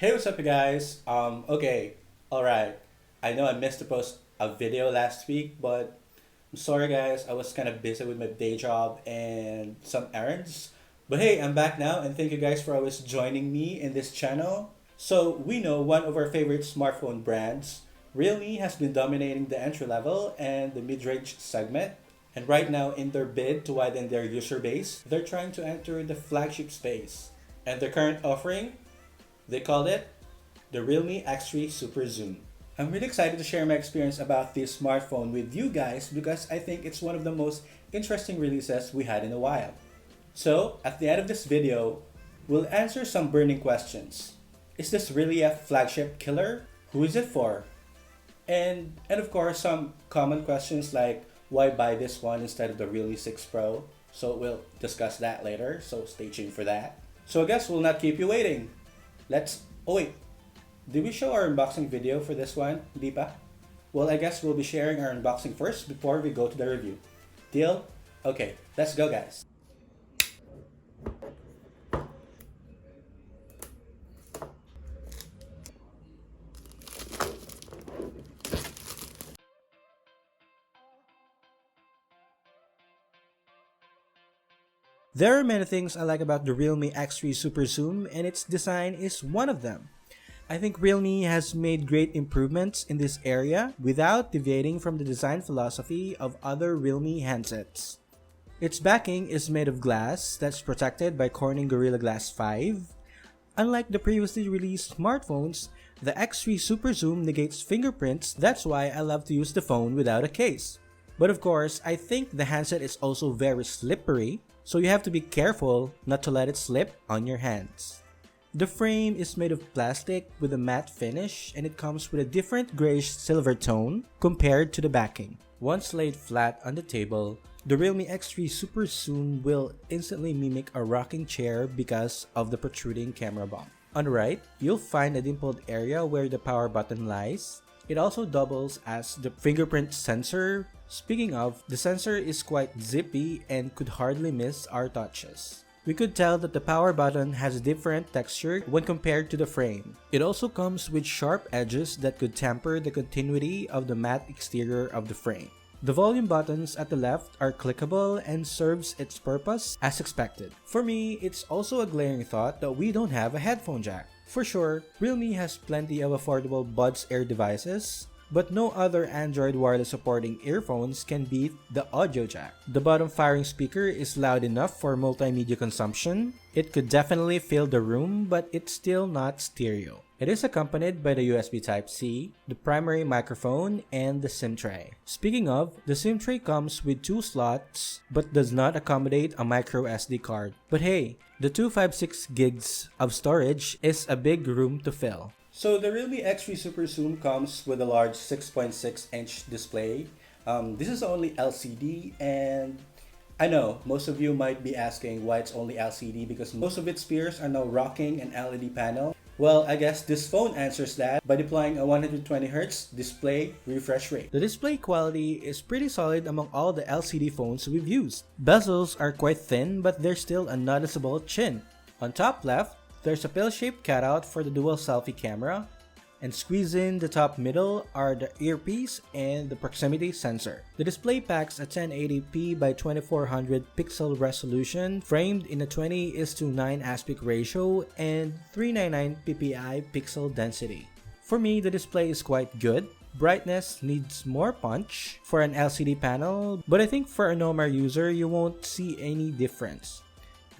Hey, what's up, you guys? Alright. I know I missed to post a video last week, but I'm sorry, guys. I was kind of busy with my day job and some errands. But hey, I'm back now, and thank you guys for always joining me in this channel. So, we know one of our favorite smartphone brands, Realme, has been dominating the entry level and the mid range segment. And right now, in their bid to widen their user base, they're trying to enter the flagship space. And their current offering, they called it the Realme X3 SuperZoom. I'm really excited to share my experience about this smartphone with you guys because I think it's one of the most interesting releases we had in a while. So, at the end of this video, we'll answer some burning questions. Is this really a flagship killer? Who is it for? And of course, some common questions like why buy this one instead of the Realme 6 Pro? So, we'll discuss that later, so stay tuned for that. So, I guess we'll not keep you waiting. Oh wait, did we show our unboxing video for this one, Deepa? Well, I guess we'll be sharing our unboxing first before we go to the review. Deal? Okay, let's go, guys. There are many things I like about the Realme X3 SuperZoom, and its design is one of them. I think Realme has made great improvements in this area without deviating from the design philosophy of other Realme handsets. Its backing is made of glass that's protected by Corning Gorilla Glass 5. Unlike the previously released smartphones, the X3 SuperZoom negates fingerprints. That's why I love to use the phone without a case. But of course, I think the handset is also very slippery, so you have to be careful not to let it slip on your hands. The frame is made of plastic with a matte finish, and it comes with a different grayish silver tone compared to the backing. Once laid flat on the table, the Realme X3 SuperZoom will instantly mimic a rocking chair because of the protruding camera bump. On the right, you'll find a dimpled area where the power button lies. It also doubles as the fingerprint sensor. Speaking of, the sensor is quite zippy and could hardly miss our touches. We could tell that the power button has a different texture when compared to the frame. It also comes with sharp edges that could temper the continuity of the matte exterior of the frame. The volume buttons at the left are clickable and serves its purpose as expected. For me, it's also a glaring thought that we don't have a headphone jack. For sure, Realme has plenty of affordable Buds Air devices, but no other Android wireless supporting earphones can beat the audio jack. The bottom firing speaker is loud enough for multimedia consumption. It could definitely fill the room, but it's still not stereo. It is accompanied by the USB Type-C, the primary microphone, and the SIM tray. Speaking of, the SIM tray comes with 2 slots but does not accommodate a micro SD card. But hey, the 256 gigs of storage is a big room to fill. So the Realme X3 SuperZoom comes with a large 6.6-inch display. This is only LCD, and I know most of you might be asking why it's only LCD because most of its peers are now rocking an LED panel. Well, I guess this phone answers that by deploying a 120Hz display refresh rate. The display quality is pretty solid among all the LCD phones we've used. Bezels are quite thin, but there's still a noticeable chin. On top left, there's a pill-shaped cutout for the dual selfie camera, and squeezed in the top middle are the earpiece and the proximity sensor. The display packs a 1080p by 2400 pixel resolution framed in a 20:9 aspect ratio and 399 ppi pixel density. For me, the display is quite good. Brightness needs more punch for an LCD panel, but I think for a normal user, you won't see any difference.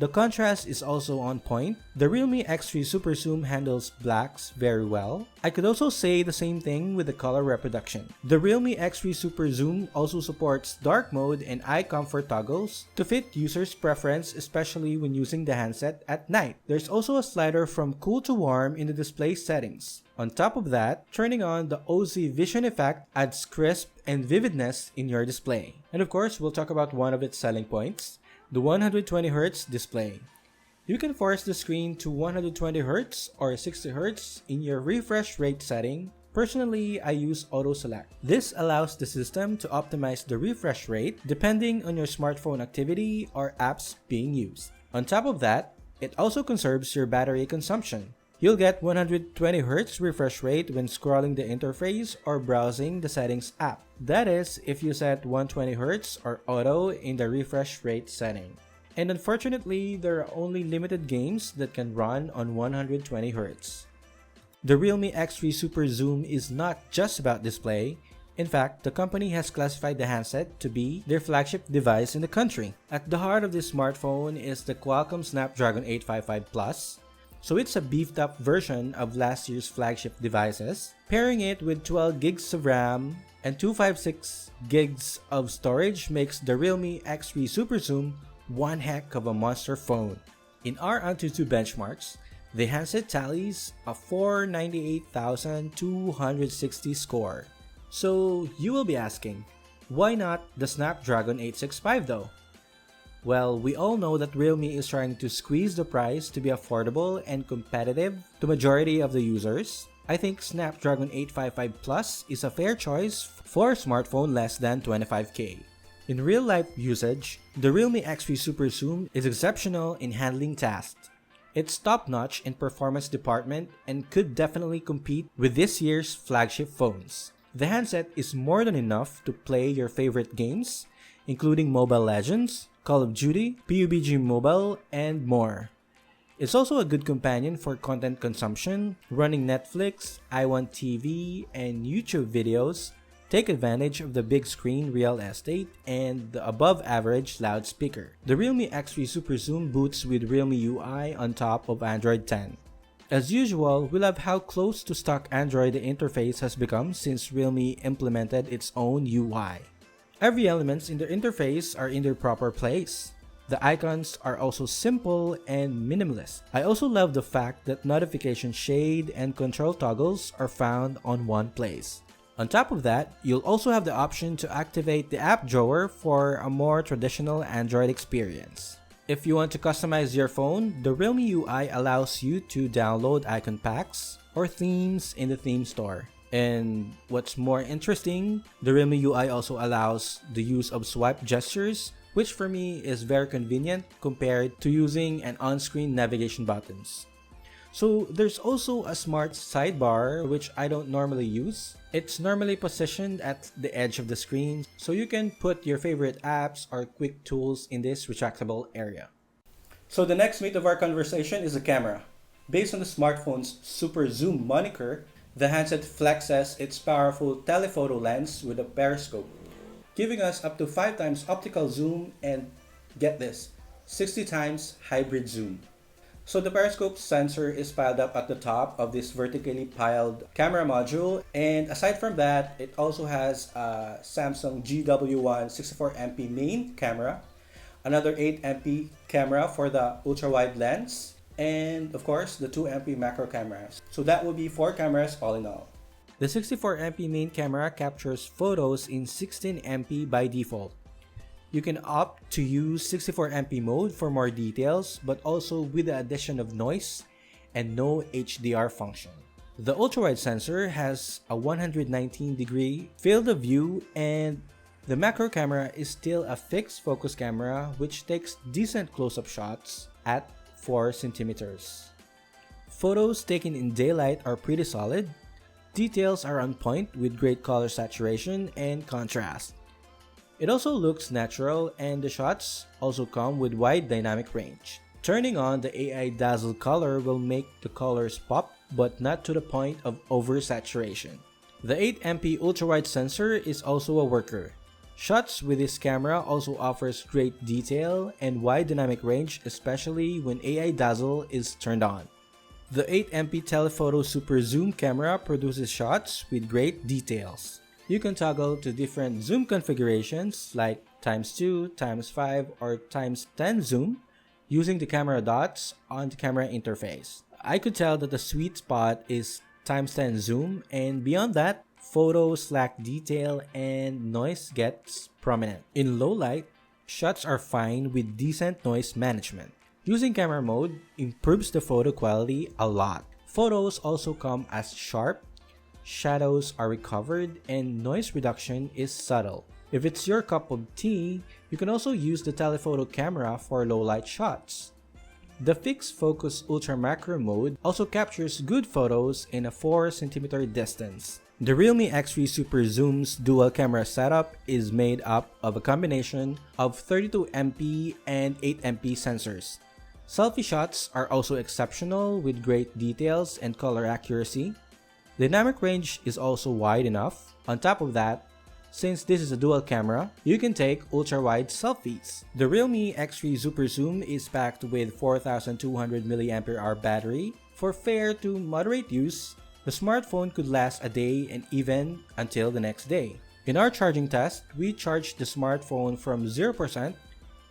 The contrast is also on point. The Realme X3 SuperZoom handles blacks very well. I could also say the same thing with the color reproduction. The Realme X3 SuperZoom also supports dark mode and eye comfort toggles to fit users' preference, especially when using the handset at night. There's also a slider from cool to warm in the display settings. On top of that, turning on the OZ Vision effect adds crisp and vividness in your display. And of course, we'll talk about one of its selling points, the 120Hz display. You can force the screen to 120Hz or 60Hz in your refresh rate setting. Personally, I use Auto Select. This allows the system to optimize the refresh rate depending on your smartphone activity or apps being used. On top of that, it also conserves your battery consumption. You'll get 120Hz refresh rate when scrolling the interface or browsing the settings app. That is, if you set 120Hz or auto in the refresh rate setting. And unfortunately, there are only limited games that can run on 120Hz. The Realme X3 SuperZoom is not just about display. In fact, the company has classified the handset to be their flagship device in the country. At the heart of this smartphone is the Qualcomm Snapdragon 855 Plus. So it's a beefed up version of last year's flagship devices. Pairing it with 12 gigs of RAM and 256 gigs of storage makes the Realme X3 SuperZoom one heck of a monster phone. In our AnTuTu benchmarks, the handset tallies a 498,260 score. So you will be asking, why not the Snapdragon 865 though? Well, we all know that Realme is trying to squeeze the price to be affordable and competitive to majority of the users. I think Snapdragon 855 Plus is a fair choice for a smartphone less than 25K. In real-life usage, the Realme X3 SuperZoom is exceptional in handling tasks. It's top-notch in performance department and could definitely compete with this year's flagship phones. The handset is more than enough to play your favorite games, including Mobile Legends, Call of Duty, PUBG Mobile, and more. It's also a good companion for content consumption, running Netflix, iWant TV, and YouTube videos. Take advantage of the big screen real estate and the above-average loudspeaker. The Realme X3 SuperZoom boots with Realme UI on top of Android 10. As usual, we love how close to stock Android the interface has become since Realme implemented its own UI. Every elements in the interface are in their proper place. The icons are also simple and minimalist. I also love the fact that notification shade and control toggles are found on one place. On top of that, you'll also have the option to activate the app drawer for a more traditional Android experience. If you want to customize your phone, the Realme UI allows you to download icon packs or themes in the theme store. And what's more interesting, the Realme UI also allows the use of swipe gestures, which for me is very convenient compared to using an on-screen navigation buttons. So there's also a smart sidebar which I don't normally use. It's normally positioned at the edge of the screen, so you can put your favorite apps or quick tools in this retractable area. So the next meat of our conversation is the camera. Based on the smartphone's SuperZoom moniker, the handset flexes its powerful telephoto lens with a periscope, giving us up to 5 times optical zoom and, get this, 60 times hybrid zoom. So the periscope sensor is piled up at the top of this vertically piled camera module, and aside from that, it also has a Samsung GW1 64MP main camera, another 8MP camera for the ultra-wide lens, and of course the 2MP macro cameras. So that will be 4 cameras all in all. The 64MP main camera captures photos in 16MP by default. You can opt to use 64MP mode for more details, but also with the addition of noise and no HDR function. The ultra-wide sensor has a 119-degree field of view, and the macro camera is still a fixed focus camera which takes decent close-up shots at 4 centimeters. Photos taken in daylight are pretty solid. Details are on point with great color saturation and contrast. It also looks natural, and the shots also come with wide dynamic range. Turning on the AI dazzle color will make the colors pop, but not to the point of oversaturation. The 8MP ultra-wide sensor is also a worker. Shots with this camera also offers great detail and wide dynamic range, especially when AI dazzle is turned on. The 8MP telephoto SuperZoom camera produces shots with great details. You can toggle to different zoom configurations like x2, x5, or x10 zoom using the camera dots on the camera interface. I could tell that the sweet spot is x10 zoom, and beyond that, photos lack detail and noise gets prominent. In low light, shots are fine with decent noise management. Using camera mode improves the photo quality a lot. Photos also come as sharp, shadows are recovered, and noise reduction is subtle. If it's your cup of tea, you can also use the telephoto camera for low light shots. The fixed focus ultra macro mode also captures good photos in a 4cm distance. The Realme X3 SuperZoom's dual camera setup is made up of a combination of 32MP and 8MP sensors. Selfie shots are also exceptional with great details and color accuracy. Dynamic range is also wide enough. On top of that, since this is a dual camera, you can take ultra-wide selfies. The Realme X3 SuperZoom is packed with 4200 mAh battery. For fair to moderate use, the smartphone could last a day and even until the next day. In our charging test, we charged the smartphone from 0%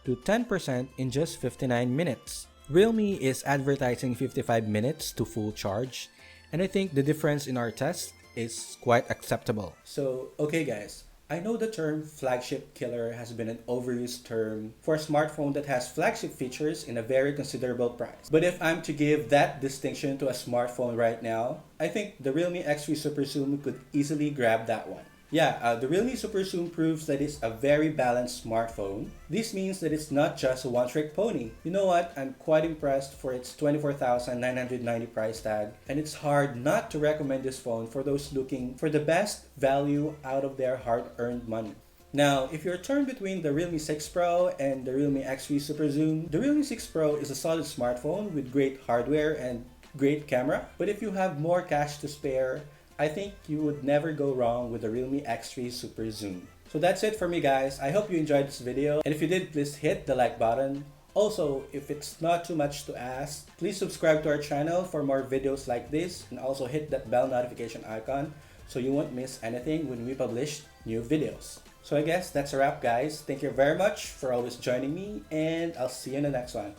to 10% in just 59 minutes. Realme is advertising 55 minutes to full charge, and I think the difference in our test is quite acceptable. So, okay guys, I know the term flagship killer has been an overused term for a smartphone that has flagship features in a very considerable price. But if I'm to give that distinction to a smartphone right now, I think the Realme X3 SuperZoom could easily grab that one. Yeah, the Realme SuperZoom proves that it's a very balanced smartphone. This means that it's not just a one-trick pony. You know what? I'm quite impressed for its 24,990 price tag, and it's hard not to recommend this phone for those looking for the best value out of their hard-earned money. Now, if you're torn between the Realme 6 Pro and the Realme X3 SuperZoom, the Realme 6 Pro is a solid smartphone with great hardware and great camera. But if you have more cash to spare, I think you would never go wrong with the Realme X3 SuperZoom. So that's it for me guys. I hope you enjoyed this video, and if you did, please hit the like button. Also, if it's not too much to ask, please subscribe to our channel for more videos like this, and also hit that bell notification icon so you won't miss anything when we publish new videos. So I guess that's a wrap guys. Thank you very much for always joining me, and I'll see you in the next one.